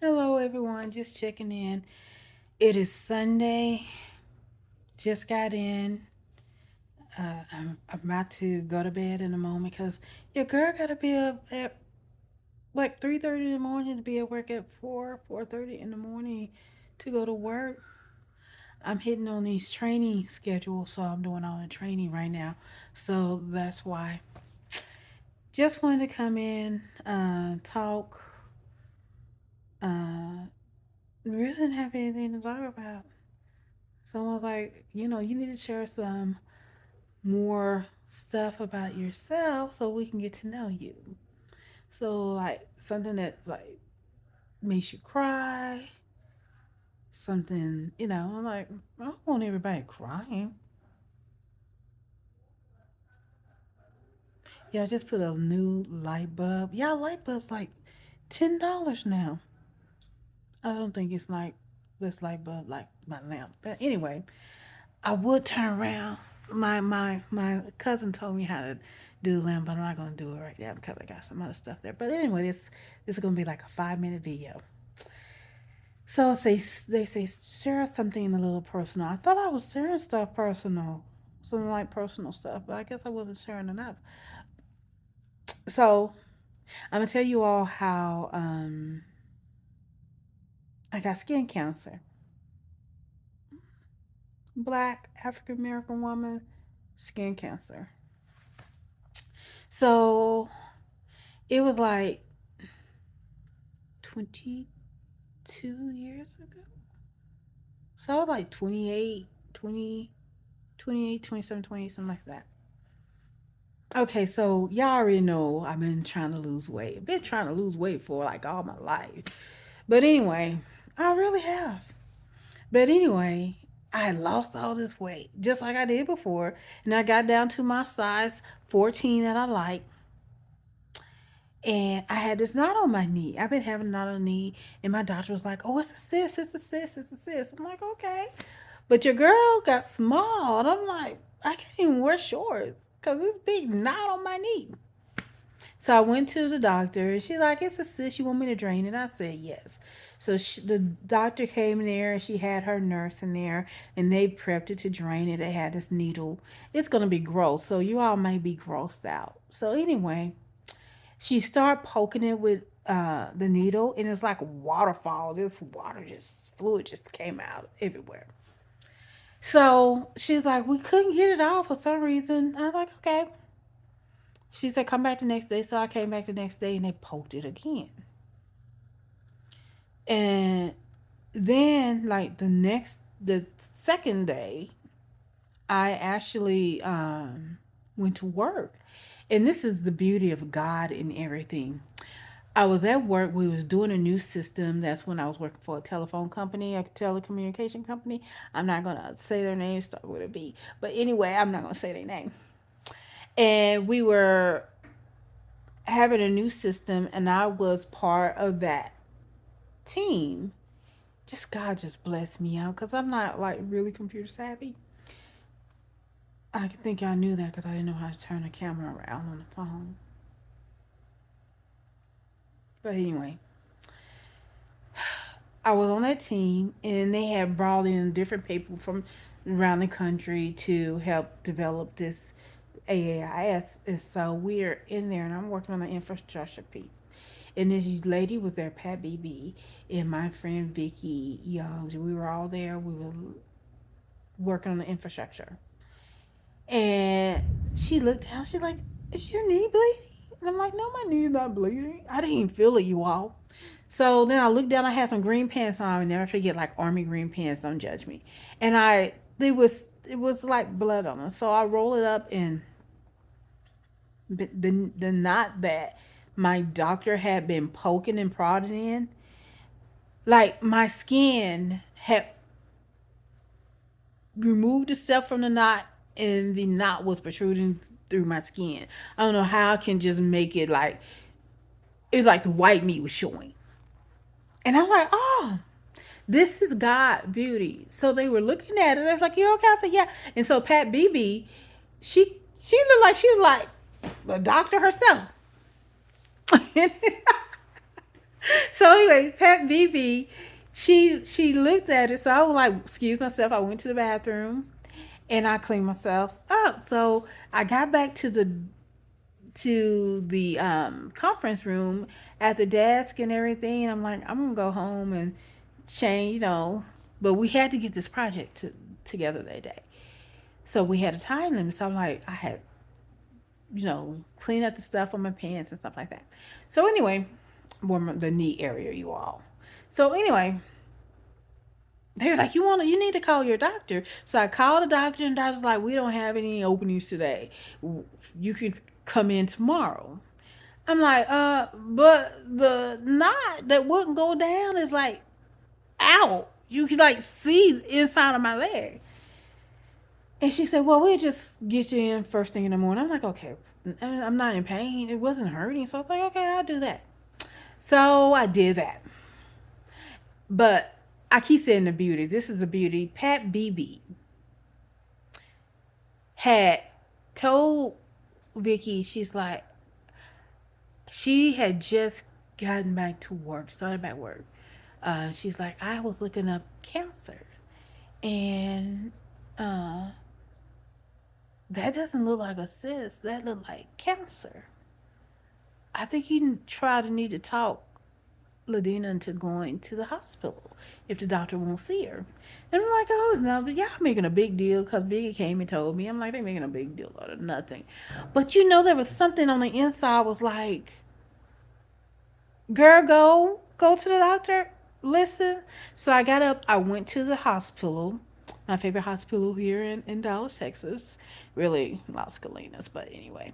Hello, everyone. Just checking in. It is Sunday. Just got in. I'm about to go to bed in a moment because your girl got to be up at like 3:30 in the morning to be at work at 4:30 in the morning to go to work. I'm hitting on these training schedules, so I'm doing all the training right now. So that's why. Just wanted to come in, talk. Uh, really didn't have anything to talk about. Someone's like, you need to share some more stuff about yourself so we can get to know you. So, like, something that, like, makes you cry, something, I'm like, I don't want everybody crying. Yeah, I just put a new light bulb. Yeah, light bulb's like $10 now. I don't think it's like this light bulb like my lamp. But anyway, I would turn around. My cousin told me how to do the lamp, but I'm not gonna do it right now because I got some other stuff there. But anyway, this is gonna be like a 5 minute video. So they say share something a little personal. I thought I was sharing stuff personal, something like personal stuff, but I guess I wasn't sharing enough. So I'm gonna tell you all how I got skin cancer. Black African American woman, skin cancer. So it was like 22 years ago. So I was like 28, 20, 28, 27, 28, something like that. Okay, so y'all already know I've been trying to lose weight. I've been trying to lose weight for like all my life. But anyway, I really have. But anyway, I lost all this weight just like I did before. And I got down to my size 14 that I like. And I had this knot on my knee. I've been having a knot on the knee. And my doctor was like, oh, it's a cyst, it's a cyst, it's a cyst. I'm like, okay. But your girl got small. And I'm like, I can't even wear shorts because this big knot on my knee. So I went to the doctor and she's like, it's a cyst. You want me to drain it? I said, yes. So the doctor came in there and she had her nurse in there and they prepped it to drain it. They had this needle. It's going to be gross. So you all may be grossed out. So anyway, she started poking it with the needle and it's like a waterfall. This water just, fluid just came out everywhere. So she's like, we couldn't get it out for some reason. I was like, okay. She said, come back the next day. So I came back the next day and they poked it again. And then, like, the second day, I actually went to work. And this is the beauty of God and everything. I was at work. We was doing a new system. That's when I was working for a telephone company, a telecommunication company. I'm not going to say their name, start with a B. But anyway, I'm not going to say their name. And we were having a new system, and I was part of that team. Just God just blessed me out because I'm not like really computer savvy. I think I knew that because I didn't know how to turn the camera around on the phone. But anyway, I was on that team, and they had brought in different people from around the country to help develop this AAIS. And so we're in there, and I'm working on the infrastructure piece. And this lady was there, Pat BB, and my friend Vicky Young. We were all there. We were working on the infrastructure. And she looked down. She's like, is your knee bleeding? And I'm like, no, my knee's not bleeding. I didn't even feel it, you all. So then I looked down. I had some green pants on. I never forget, like army green pants. Don't judge me. And it was like blood on them. So I roll it up, and the knot that my doctor had been poking and prodding in, like my skin had removed itself from the knot and the knot was protruding through my skin. I don't know how I can just make it like it's like the white meat was showing. And I'm like, oh, this is God beauty. So they were looking at it. They were like, you okay? I said, yeah. And so Pat BB, she looked like she was like the doctor herself. So anyway, Pat BB, she looked at it. So I was like, excuse myself. I went to the bathroom and I cleaned myself up. So I got back to the conference room at the desk and everything. I'm like, I'm gonna go home and change, But we had to get this project together that day. So we had a time limit. So I'm like, I had, clean up the stuff on my pants and stuff like that. So anyway, the knee area, you all. So anyway, they were like, you need to call your doctor. So I called the doctor, and the doctor's like, we don't have any openings today. You can come in tomorrow. I'm like, but the knot that wouldn't go down is like out. You can like see inside of my leg. And she said, well, we'll just get you in first thing in the morning. I'm like, okay. I'm not in pain. It wasn't hurting. So I was like, okay, I'll do that. So I did that. But I keep saying the beauty. This is a beauty. Pat BB had told Vicky, she's like, she had just gotten back to work, started back work. She's like, I was looking up cancer. And that doesn't look like a cyst. That looked like cancer. I think you need to talk Ladina into going to the hospital if the doctor won't see her. And I'm like, oh, no, but y'all making a big deal because Biggie came and told me. I'm like, they're making a big deal out of nothing. But there was something on the inside was like, girl, go to the doctor. Listen. So I got up. I went to the hospital, my favorite hospital here in Dallas, Texas. Really, Las Colinas, but anyway.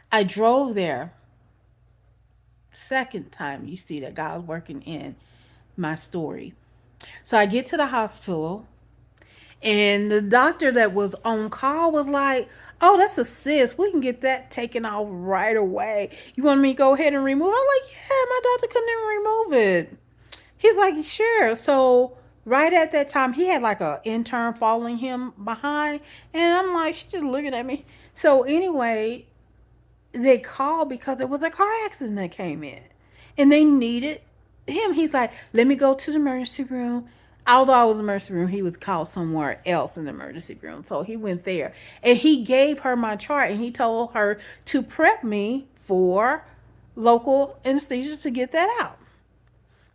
I drove there. Second time you see that God working in my story. So I get to the hospital, and the doctor that was on call was like, oh, that's a cyst. We can get that taken off right away. You want me to go ahead and remove it? I'm like, yeah, my doctor couldn't even remove it. He's like, sure. So right at that time, he had like an intern following him behind. And I'm like, she's just looking at me. So anyway, they called because there was a car accident that came in. And they needed him. He's like, let me go to the emergency room. Although I was in the emergency room, he was called somewhere else in the emergency room. So he went there. And he gave her my chart, and he told her to prep me for local anesthesia to get that out.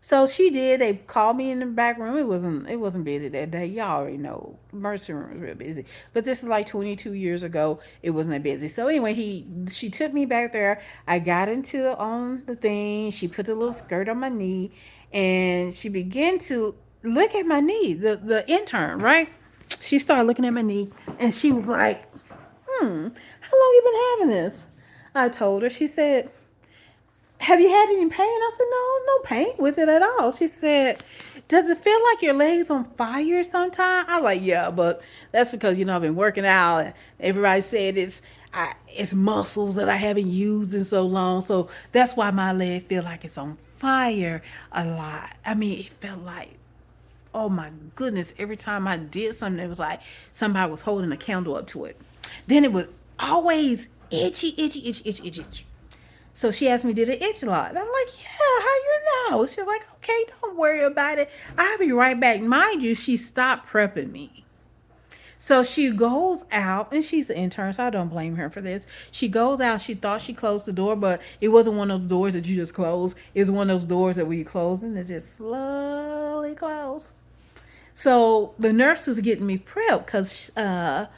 So she did. They called me in the back room. It wasn't busy that day. Y'all already know. Emergency room was real busy. But this is like 22 years ago. It wasn't that busy. So anyway, she took me back there. I got into on the thing. She put the little skirt on my knee, and she began to look at my knee. The intern, right? She started looking at my knee, and she was like, how long you been having this? I told her. She said, have you had any pain? I said, no pain with it at all. She said, does it feel like your legs on fire sometimes? I was like, yeah, but that's because, I've been working out. And everybody said it's muscles that I haven't used in so long. So that's why my leg feel like it's on fire a lot. I mean, it felt like, oh my goodness, every time I did something, it was like somebody was holding a candle up to it. Then it was always itchy, itchy, itchy, itchy, itchy, itchy. So she asked me, did it itch a lot? And I'm like, yeah, how you know? She was like, okay, don't worry about it. I'll be right back. Mind you, she stopped prepping me. So she goes out, and she's an intern, so I don't blame her for this. She goes out. She thought she closed the door, but it wasn't one of those doors that you just close. It was one of those doors that when you close and it just slowly close. So the nurse was getting me prepped because the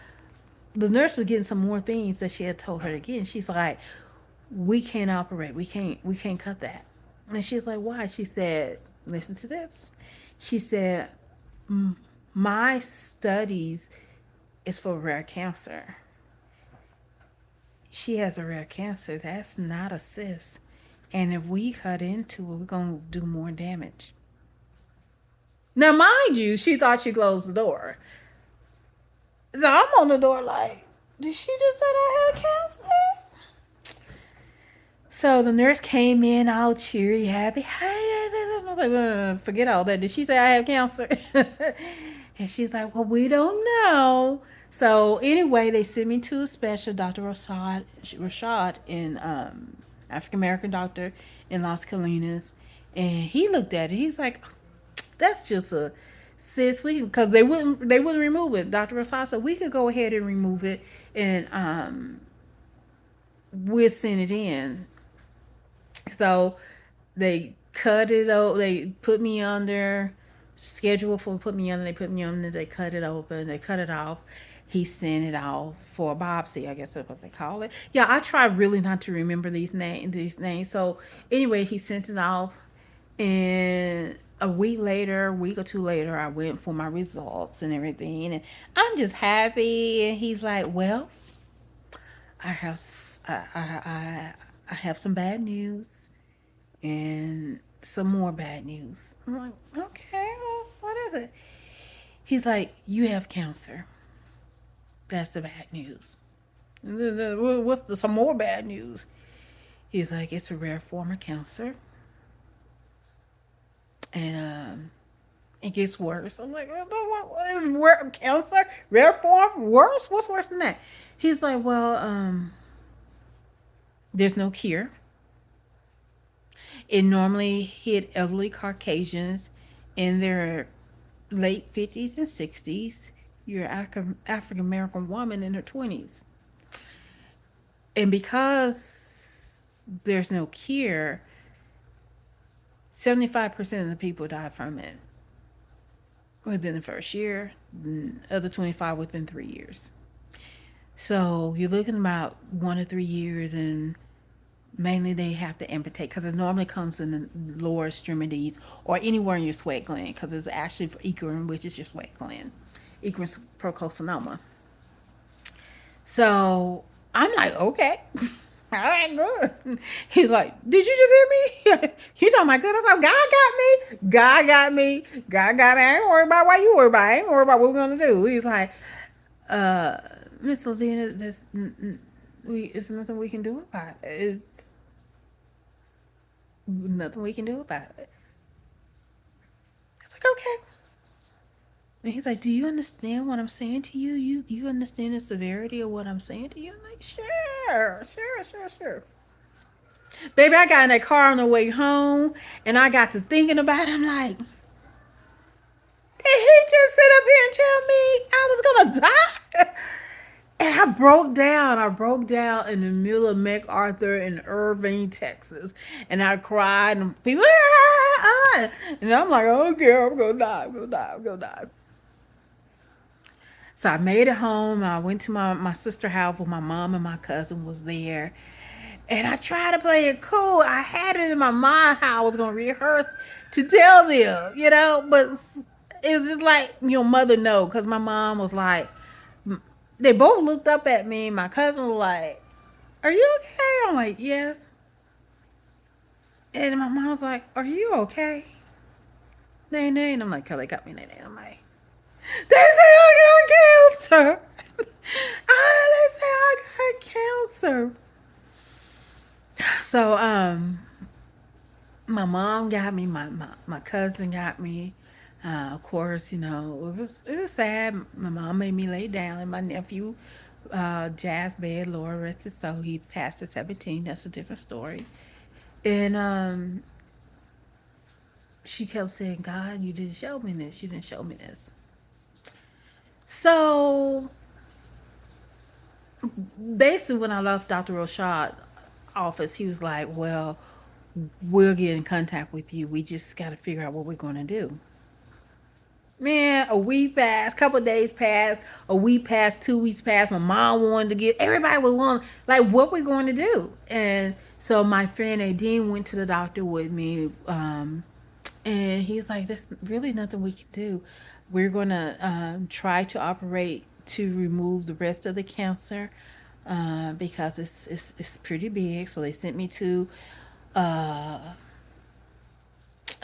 nurse was getting some more things that she had told her to get. And she's like, we can't operate. We can't cut that. And she's like, why? She said, listen to this. She said, my studies is for rare cancer. She has a rare cancer. That's not a cyst. And if we cut into it, we're going to do more damage. Now, mind you, she thought she closed the door. So I'm on the door like, did she just say I had cancer? So the nurse came in all cheery, happy. I was like, forget all that. Did she say I have cancer? And she's like, well, we don't know. So anyway, they sent me to a special, Dr. Rashad in African American doctor in Las Colinas, and he looked at it. He's like, "That's just a cyst. We because they wouldn't remove it." Dr. Rosado said, "We could go ahead and remove it, and we'll send it in." So they cut it out. They put me under schedule for put me under. They put me under. They cut it open. They cut it off. He sent it off for a biopsy. I guess that's what they call it. Yeah, I try really not to remember these names. So anyway, he sent it off, and a week later, a week or two later, I went for my results and everything, and I'm just happy. And he's like, "Well, I have I have some bad news." And some more bad news. I'm like, okay, well, what is it? He's like, you have cancer. That's the bad news. What's some more bad news? He's like, it's a rare form of cancer, and it gets worse. I'm like, what cancer? Rare form? Worse? What's worse than that? He's like, well, there's no cure. It normally hit elderly Caucasians in their late 50s and 60s. You're an African American woman in her 20s. And because there's no cure, 75% of the people die from it within the first year, other 25 within 3 years. So you're looking about 1 to 3 years, and mainly they have to amputate because it normally comes in the lower extremities or anywhere in your sweat gland because it's actually for Eccrine, which is your sweat gland. Eccrine Porocarcinoma. So I'm like, okay. All right, good. He's like, did you just hear me? He's talking my goodness. God got me. God got me. God got me. I ain't worried about why you worry about. I ain't worried about what we're gonna do. He's like, Miss Ladina, it's nothing we can do about it. It's nothing we can do about it. It's like, okay. And he's like, do you understand what I'm saying to you? You understand the severity of what I'm saying to you? I'm like, sure. Baby, I got in that car on the way home, and I got to thinking about it. I'm like, did he just sit up here and tell me I was gonna die? And I broke down. I broke down in the middle of MacArthur in Irving, Texas. And I cried, and people, and I'm like, okay, I'm gonna die. I'm gonna die. So I made it home. I went to my sister's house where my mom and my cousin was there. And I tried to play it cool. I had it in my mind how I was going to rehearse to tell them, but it was just like, your mother know. Because my mom was like, they both looked up at me. My cousin was like, are you okay? I'm like, yes. And my mom was like, are you okay? Nay, nay. And I'm like, Kelly got me, nay, nay. I'm like, they say I got cancer. They say I got cancer. So, my mom got me, my cousin got me. Of course, it was sad. My mom made me lay down in my nephew, Jazz bed. Lord rest his soul. He passed at 17. That's a different story. And she kept saying, God, you didn't show me this. You didn't show me this. So basically, when I left Dr. Rochad's office, he was like, well, we'll get in contact with you. We just got to figure out what we're going to do. Man, a week passed, couple of days passed, a week passed, 2 weeks passed. My mom wanted to get, everybody was wanting, like, what we going to do? And so my friend Nadine went to the doctor with me, and he's like, there's really nothing we can do. We're going to try to operate to remove the rest of the cancer because it's pretty big. So they sent me to uh,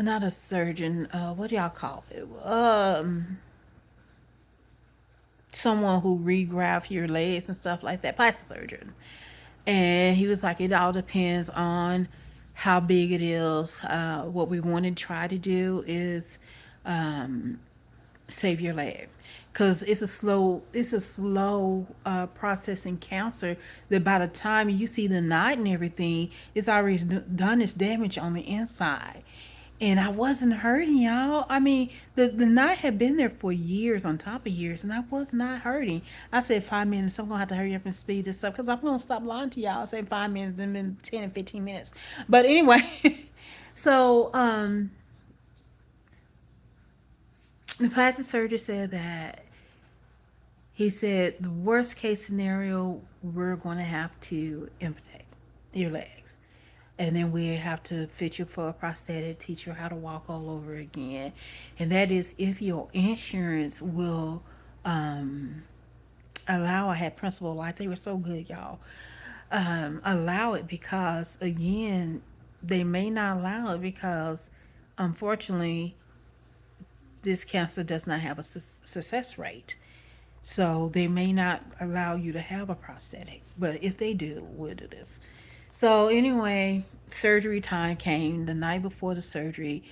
not a surgeon. What do y'all call it? Someone who regraft your legs and stuff like that, plastic surgeon. And he was like, it all depends on how big it is. What we want to try to do is save your leg, because it's a slow processing cancer, that by the time you see the knot and everything, it's already done its damage on the inside. And I wasn't hurting, y'all. I mean, the knot had been there for years on top of years, and I was not hurting. I said 5 minutes. I'm gonna have to hurry up and speed this up because I'm gonna stop lying to y'all. I said 5 minutes and then 10 and 15 minutes. But anyway, so the plastic surgeon said that he said the worst case scenario, we're going to have to amputate your legs. And then we have to fit you for a prosthetic, teach you how to walk all over again. And that is if your insurance will allow. I had Principal Life. They were so good, y'all. Allow it, because, again, they may not allow it because, unfortunately, this cancer does not have a success rate. So they may not allow you to have a prosthetic, but if they do, we'll do this. So anyway, surgery time came the night before the surgery.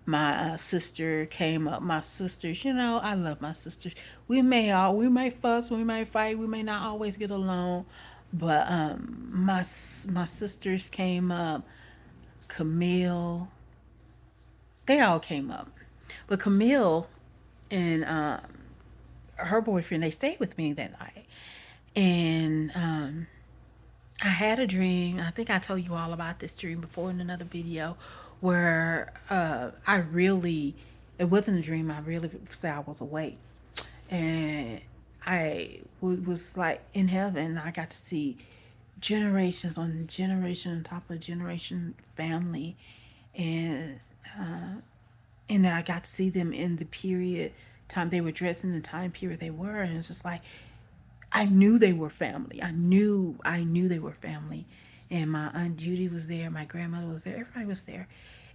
My sister came up. My sisters, I love my sisters. We may fuss, we may fight, we may not always get along, but my sisters came up. Camille, they all came up, but Camille and her boyfriend, they stayed with me that night. And I had a dream. I think I told you all about this dream before in another video, where it wasn't a dream. I really said I was awake. And was like in heaven. I got to see generations on generation on top of generation family. And, and I got to see them in the period time they were dressed in, the time period they were. And it's just like, I knew they were family. I knew they were family. And my Aunt Judy was there. My grandmother was there. Everybody was there.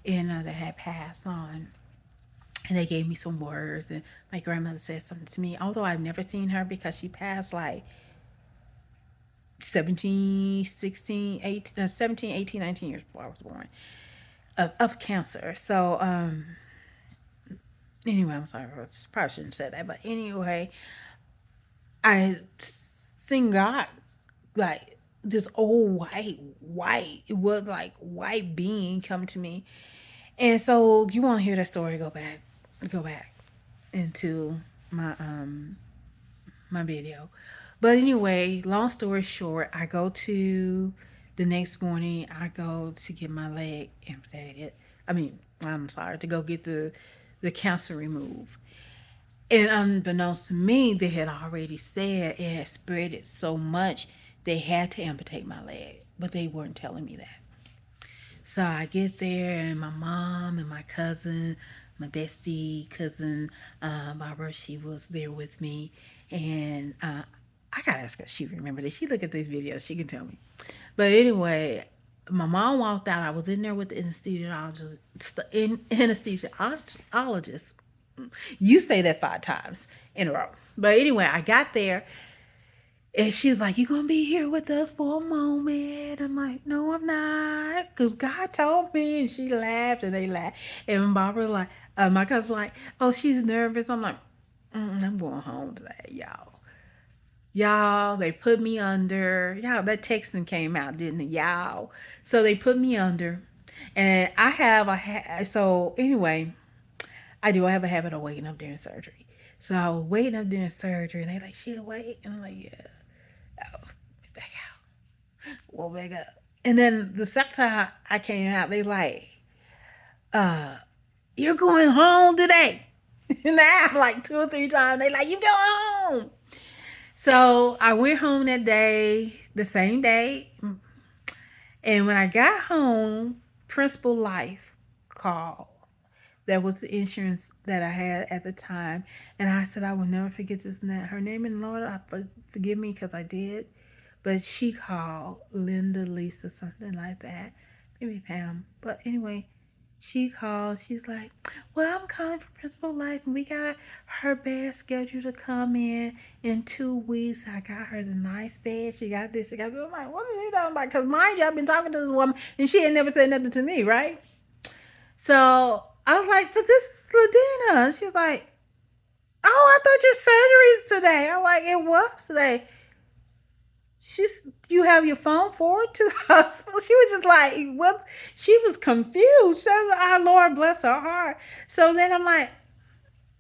And they had passed on. And they gave me some words. And my grandmother said something to me. Although I've never seen her, because she passed like 17, 16, 18, 17, 18, 19 years before I was born, of cancer. So, anyway, I'm sorry. I probably shouldn't have said that. But anyway, I seen God, like this old white, it was like white being come to me. And so you want to hear that story, go back into my video. But anyway, long story short, I go to the next morning, I go to get my leg amputated. I mean, I'm sorry, to go get the cancer removed. And unbeknownst to me, they had already said it had spread it so much they had to amputate my leg, but they weren't telling me that. So I get there, and my mom and my cousin, my bestie cousin, Barbara, she was there with me. And I gotta ask her if she remembered it. She look at these videos, she can tell me. But anyway, my mom walked out. I was in there with the anesthesiologist. You say that 5 times in a row. But anyway, I got there, and she was like, "You gonna be here with us for a moment?" I'm like, "No, I'm not, because God told me." And she laughed, and they laughed. And Barbara like, my cousin was like, "Oh, she's nervous." I'm like, "I'm going home today, y'all." Y'all, they put me under. Y'all, that Texan came out, didn't it? Y'all. So they put me under. And I have so anyway, I have a habit of waking up during surgery. So I was waiting up during surgery, and they like, "She awake?" And I'm like, "Yeah." Oh, back out. Well, back up. And then the second time I came out, they like, uh, "You're going home today." And now like 2 or 3 times, they like, "You go home." So I went home that day, the same day. And when I got home, Principal Life called. That was the insurance that I had at the time. And I said, I will never forget this. Her name, and Lord, forgive me because I did. But she called Linda, Lisa, something like that. Maybe Pam. But anyway, she called. She's like, "Well, I'm calling for Principal Life, and we got her bed scheduled to come in 2 weeks. I got her the nice bed. She got this. She got this." I'm like, "What are you talking about?" Because mind you, I've been talking to this woman, and she had never said nothing to me, right? So I was like, "But this is Ladina." She was like, Oh, I thought your surgery's today. I'm like, it was today. She's, you have your phone forward to the hospital. She was just like, what? She was confused. She was like, oh, Lord bless her heart. So then I'm like,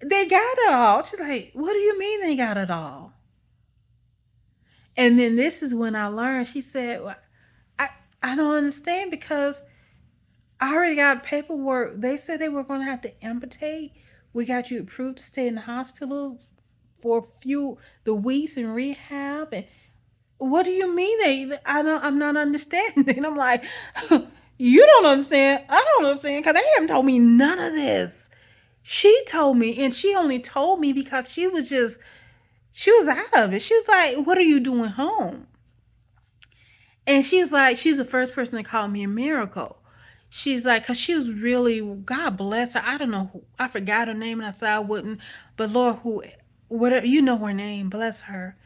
they got it all. She's like, what do you mean they got it all? And then this is when I learned. She said, well, I, I don't understand because I already got paperwork. They said they were going to have to amputate. We got you approved to stay in the hospital for a few the weeks in rehab. And what do you mean they? I don't. I'm not understanding. I'm like, you don't understand. I don't understand because they haven't told me none of this. She told me, and she only told me because she was out of it. She was like, "What are you doing home?" And she was like, she's the first person to call me a miracle. She's like, because she was really, God bless her. I don't know, I forgot her name and I said I wouldn't. But Lord, who, whatever, you know her name, bless her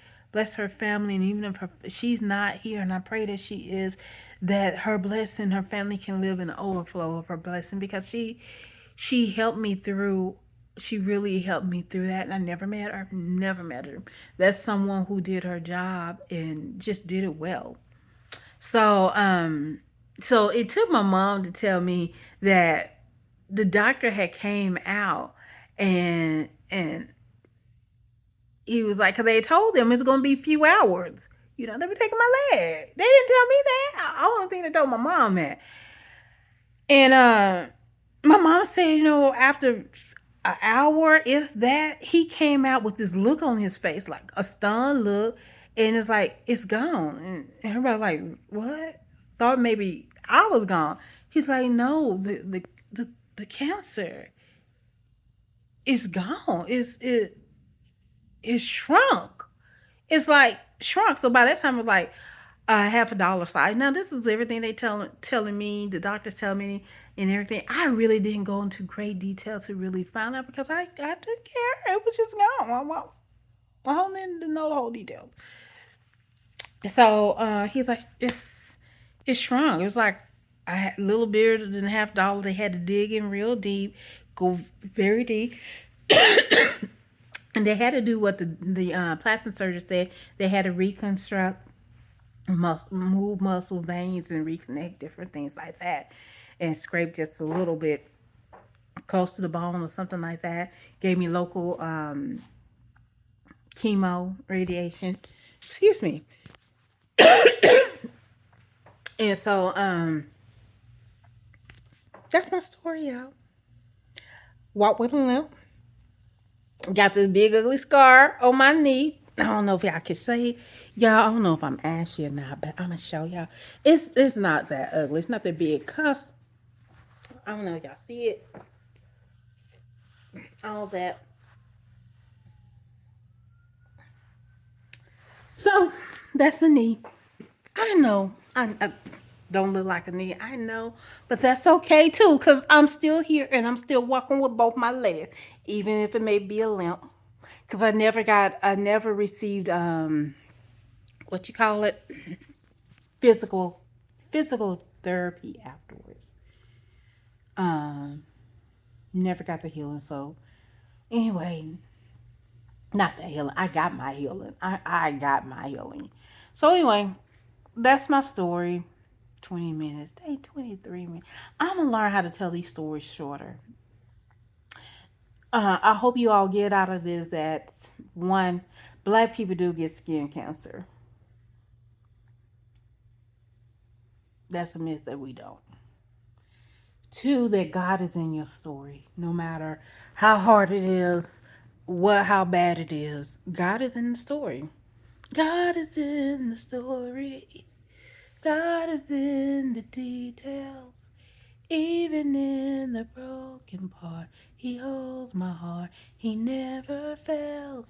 family. And even if she's not here, and I pray that she is, that her blessing, her family can live in the overflow of her blessing because she helped me through. She really helped me through that, and I never met her. Never met her. That's someone who did her job and just did it well. So, so it took my mom to tell me that the doctor had came out and he was like, because they told them it's going to be a few hours. You know, they were taking my leg. They didn't tell me that. I only thing they told my mom that. And my mom said, you know, after an hour, if that, he came out with this look on his face, like a stunned look, and it's like it's gone. And everybody like, what? Thought maybe I was gone. He's like, no, the cancer is gone. It's shrunk. It's like shrunk. So by that time, it was like half a dollar size. Now this is everything they telling me. The doctors tell me and everything. I really didn't go into great detail to really find out because I took care. It was just gone. I don't need to know the whole details. So he's like, it's shrunk. It was like I had a little bit than half dollar. They had to dig in real deep, go very deep. And they had to do what the plastic surgeon said. They had to reconstruct move muscle veins and reconnect different things like that and scrape just a little bit close to the bone or something like that. Gave me local chemo radiation, excuse me. And so that's my story, y'all. Walk with a limp. Got this big ugly scar on my knee. I don't know if y'all can see. Y'all, I don't know if I'm ashy or not, but I'm gonna show y'all. It's not that ugly. It's not that big. Cause I don't know if y'all see it. All that. So that's my knee. I know. I don't look like a knee. I know, but that's okay too, cause I'm still here and I'm still walking with both my legs, even if it may be a limp. Cause I never received what you call it, physical, physical therapy afterwards. Um, never got the healing. So anyway, not that healing. I got my healing. I got my healing. So anyway, that's my story. 20 minutes. They 23 minutes. I'm gonna learn how to tell these stories shorter. I hope you all get out of this that one, black people do get skin cancer. That's a myth that we don't. Two, that God is in your story. No matter how hard it is, how bad it is, God is in the story. God is in the story. God is in the details. Even in the broken part, He holds my heart. He never fails.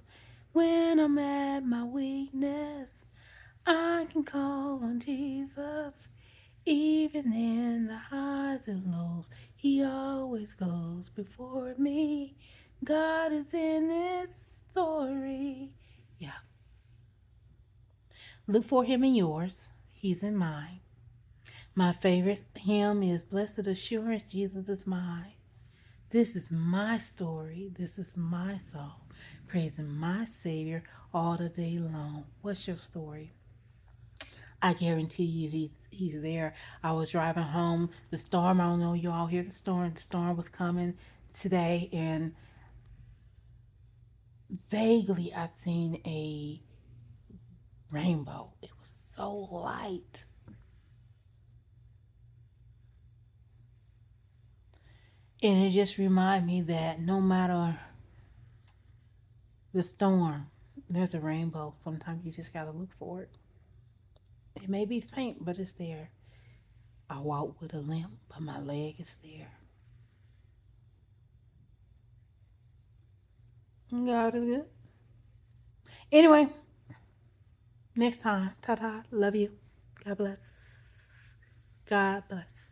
When I'm at my weakness, I can call on Jesus. Even in the highs and lows, He always goes before me. God is in this story. Yeah. Look for Him in yours. He's in mine. My favorite hymn is Blessed Assurance, Jesus is mine. This is my story. This is my song, praising my Savior all the day long. What's your story? I guarantee you he's there. I was driving home. The storm, I don't know, you all hear the storm. The storm was coming today, and vaguely I seen a rainbow. It was so light. And it just reminded me that no matter the storm, there's a rainbow. Sometimes you just gotta look for it. It may be faint, but it's there. I walk with a limp, but my leg is there. God is good. Anyway, next time. Ta ta. Love you. God bless. God bless.